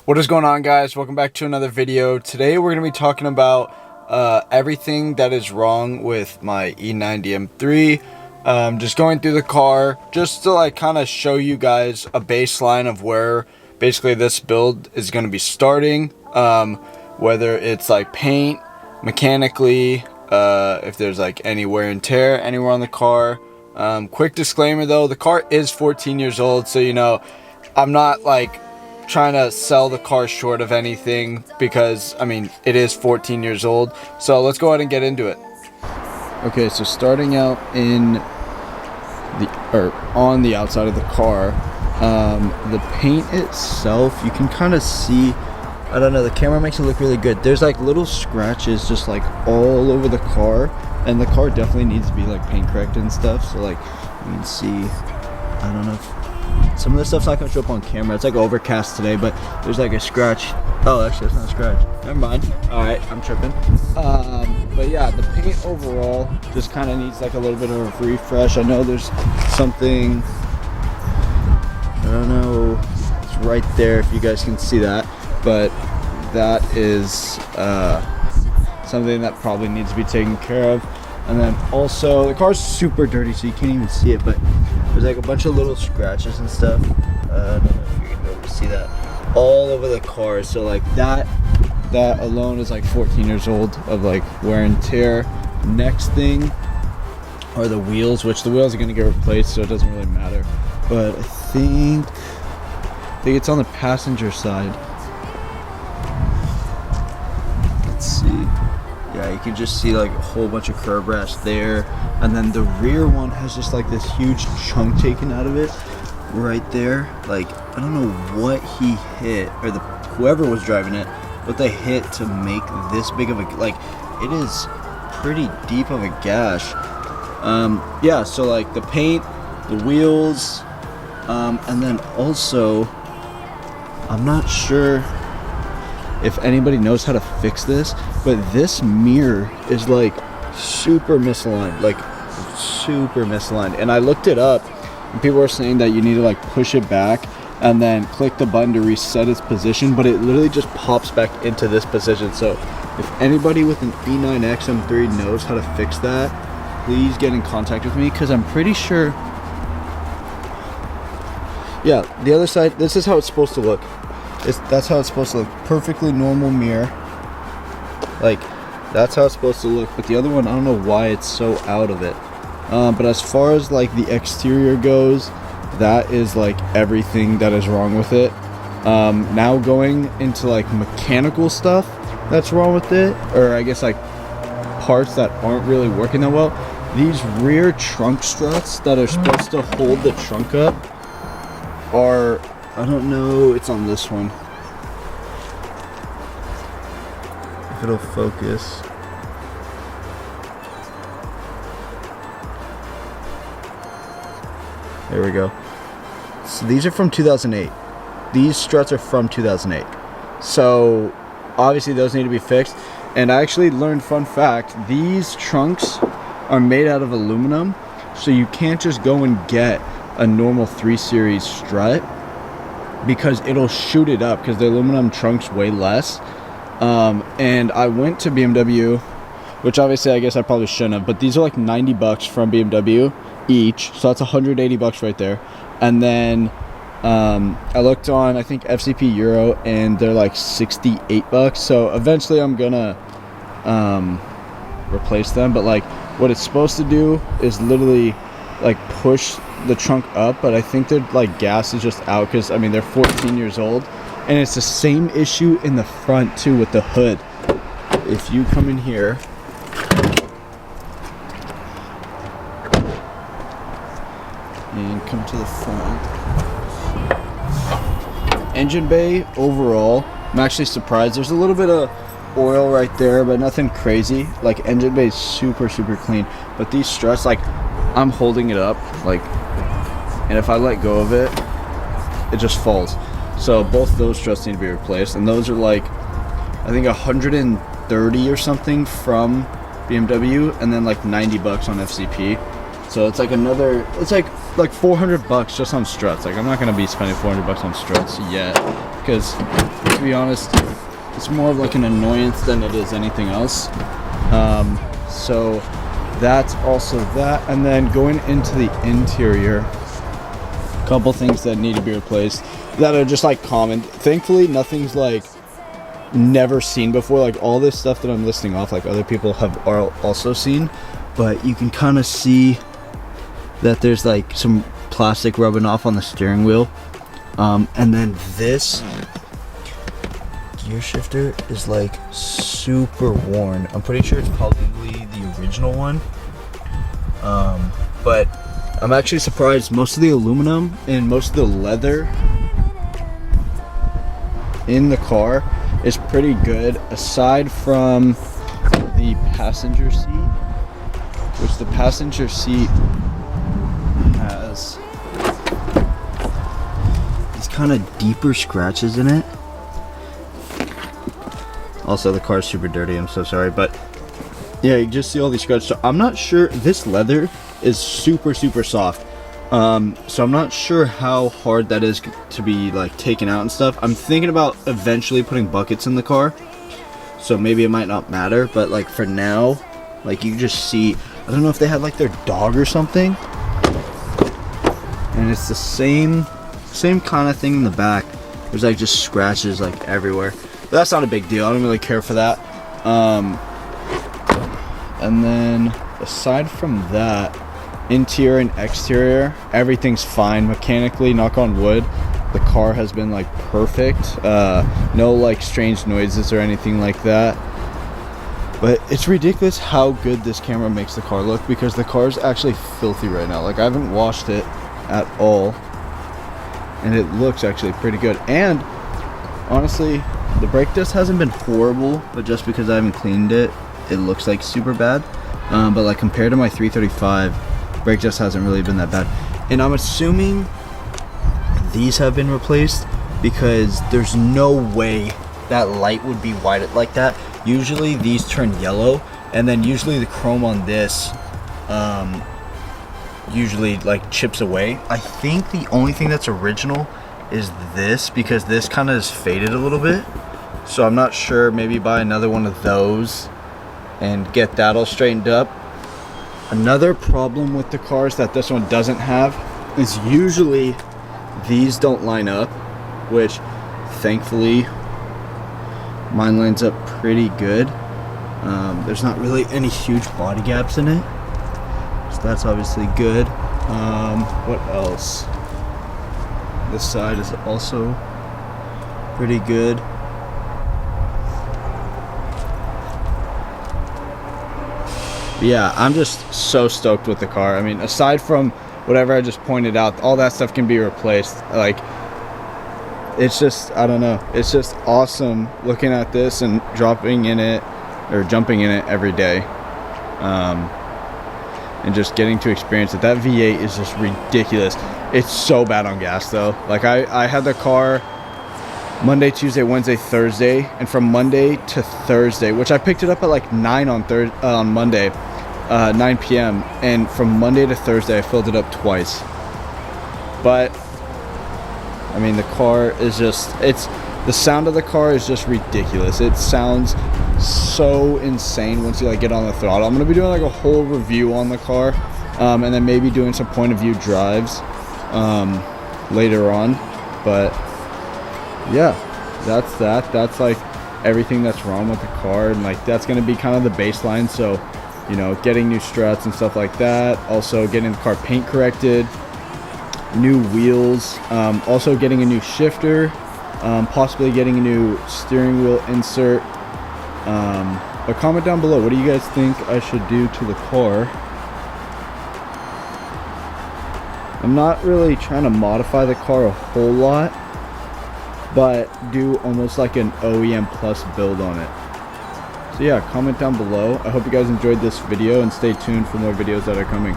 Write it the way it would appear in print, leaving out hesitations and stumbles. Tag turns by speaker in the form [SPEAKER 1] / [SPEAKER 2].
[SPEAKER 1] What is going on, guys? Welcome back to another video. Today we're going to be talking about everything that is wrong with my E90 M3. Just going through the car just to like kind of show you guys a baseline of where basically this build is going to be starting, whether it's like paint, mechanically, if there's like any wear and tear anywhere on the car. Quick disclaimer though, the car is 14 years old, so you know I'm not like trying to sell the car short of anything, because I mean it is 14 years old. So let's go ahead and get into it. Okay, so starting out on the outside of the car, the paint itself, you can kind of see, I don't know, the camera makes it look really good. There's like little scratches just like all over the car, and the car definitely needs to be like paint corrected and stuff. So like you can see, I don't know if some of this stuff's not gonna show up on camera. It's like overcast today, but there's like a scratch. Oh, actually that's not a scratch, never mind. All right, I'm tripping. But yeah, the paint overall just kind of needs like a little bit of a refresh. I know there's something, I don't know, it's right there if you guys can see that, but that is something that probably needs to be taken care of. And then also the car's super dirty, so you can't even see it, but there's like a bunch of little scratches and stuff. I don't know if you can be able to see that all over the car. So like that alone is like 14 years old of like wear and tear. Next thing are the wheels, which the wheels are going to get replaced, so it doesn't really matter. But I think it's on the passenger side. Let's see. Yeah, you can just see like a whole bunch of curb rash there, and then the rear one has just like this huge chunk taken out of it right there. Like I don't know what he hit, or whoever was driving it, what they hit to make this big of a, like, it is pretty deep of a gash. Yeah, so like the paint, the wheels, and then also I'm not sure if anybody knows how to fix this, but this mirror is like super misaligned, and I looked it up and people were saying that you need to like push it back and then click the button to reset its position, but it literally just pops back into this position. So if anybody with an E90 M3 knows how to fix that, please get in contact with me, because I'm pretty sure, yeah, the other side, this is how it's supposed to look. That's how it's supposed to look. Perfectly normal mirror. Like, that's how it's supposed to look. But the other one, I don't know why it's so out of it. But as far as like the exterior goes, that is like everything that is wrong with it. Now going into like mechanical stuff that's wrong with it, or I guess like parts that aren't really working that well. These rear trunk struts that are supposed to hold the trunk up are, I don't know, it's on this one. If it'll focus. There we go. So these are from 2008. These struts are from 2008. So obviously those need to be fixed. And I actually learned, fun fact, these trunks are made out of aluminum. So you can't just go and get a normal 3 Series strut, because it'll shoot it up, because the aluminum trunks weigh less. And I went to BMW, which obviously I guess I probably shouldn't have, but these are like 90 bucks from BMW each, so that's 180 bucks right there. And then I looked on, I think, FCP Euro, and they're like 68 bucks. So eventually I'm gonna replace them, but like what it's supposed to do is literally like push the trunk up, but I think their like gas is just out, because I mean they're 14 years old. And it's the same issue in the front too with the hood. If you come in here and come to the front, engine bay overall, I'm actually surprised. There's a little bit of oil right there, but nothing crazy. Like engine bay is super clean, but these struts, like I'm holding it up, like, and if I let go of it, it just falls. So both those struts need to be replaced, and those are like, I think 130 or something from BMW, and then like 90 bucks on FCP. So it's like another, it's like 400 bucks just on struts. Like I'm not gonna be spending 400 bucks on struts yet, because be honest, it's more of like an annoyance than it is anything else. So that's also that. And then going into the interior, a couple things that need to be replaced that are just like common. Thankfully, nothing's like never seen before. Like all this stuff that I'm listing off, like other people are also seen, but you can kind of see that there's like some plastic rubbing off on the steering wheel. And then this gear shifter is like super worn. I'm pretty sure it's probably the original one. But I'm actually surprised most of the aluminum and most of the leather in the car is pretty good, aside from the passenger seat, which the passenger seat has these kind of deeper scratches in it. Also, the car's super dirty, I'm so sorry, but yeah, you just see all these scratches. So I'm not sure, this leather is super soft. So I'm not sure how hard that is to be like taken out and stuff. I'm thinking about eventually putting buckets in the car, so maybe it might not matter, but like for now, like you just see, I don't know if they had like their dog or something, and it's the same kind of thing in the back. There's like just scratches like everywhere, but that's not a big deal. I don't really care for that. And then aside from that, interior and exterior, everything's fine mechanically, knock on wood. The car has been like perfect. No like strange noises or anything like that. But it's ridiculous how good this camera makes the car look, because the car is actually filthy right now. Like I haven't washed it at all, and it looks actually pretty good. And honestly, the brake dust hasn't been horrible, but just because I haven't cleaned it, it looks like super bad. But like compared to my 335, brake dust hasn't really been that bad. And I'm assuming these have been replaced, because there's no way that light would be white like that. Usually these turn yellow, and then usually the chrome on this usually like chips away. I think the only thing that's original is this, because this kind of is faded a little bit. So I'm not sure, maybe buy another one of those and get that all straightened up. Another problem with the cars that this one doesn't have is usually these don't line up, which thankfully mine lines up pretty good. There's not really any huge body gaps in it, so that's obviously good. What else? This side is also pretty good. But yeah, I'm just so stoked with the car. I mean, aside from whatever I just pointed out, all that stuff can be replaced. Like, it's just, I don't know, it's just awesome looking at this and jumping in it every day, and just getting to experience it. That V8 is just ridiculous. It's so bad on gas though. Like I had the car Monday, Tuesday, Wednesday, Thursday, and from Monday to Thursday, which I picked it up at like 9 on Monday, 9 p.m. and from Monday to Thursday I filled it up twice. But I mean, the car is just, the sound of the car is just ridiculous. It sounds so insane once you like get on the throttle. I'm gonna be doing like a whole review on the car, and then maybe doing some point of view drives later on. But yeah, that's like everything that's wrong with the car, and like that's going to be kind of the baseline. So, you know, getting new struts and stuff like that, also getting the car paint corrected, new wheels, also getting a new shifter, possibly getting a new steering wheel insert. But comment down below, what do you guys think I should do to the car? I'm not really trying to modify the car a whole lot, but do almost like an OEM plus build on it. So yeah, comment down below. I hope you guys enjoyed this video, and stay tuned for more videos that are coming.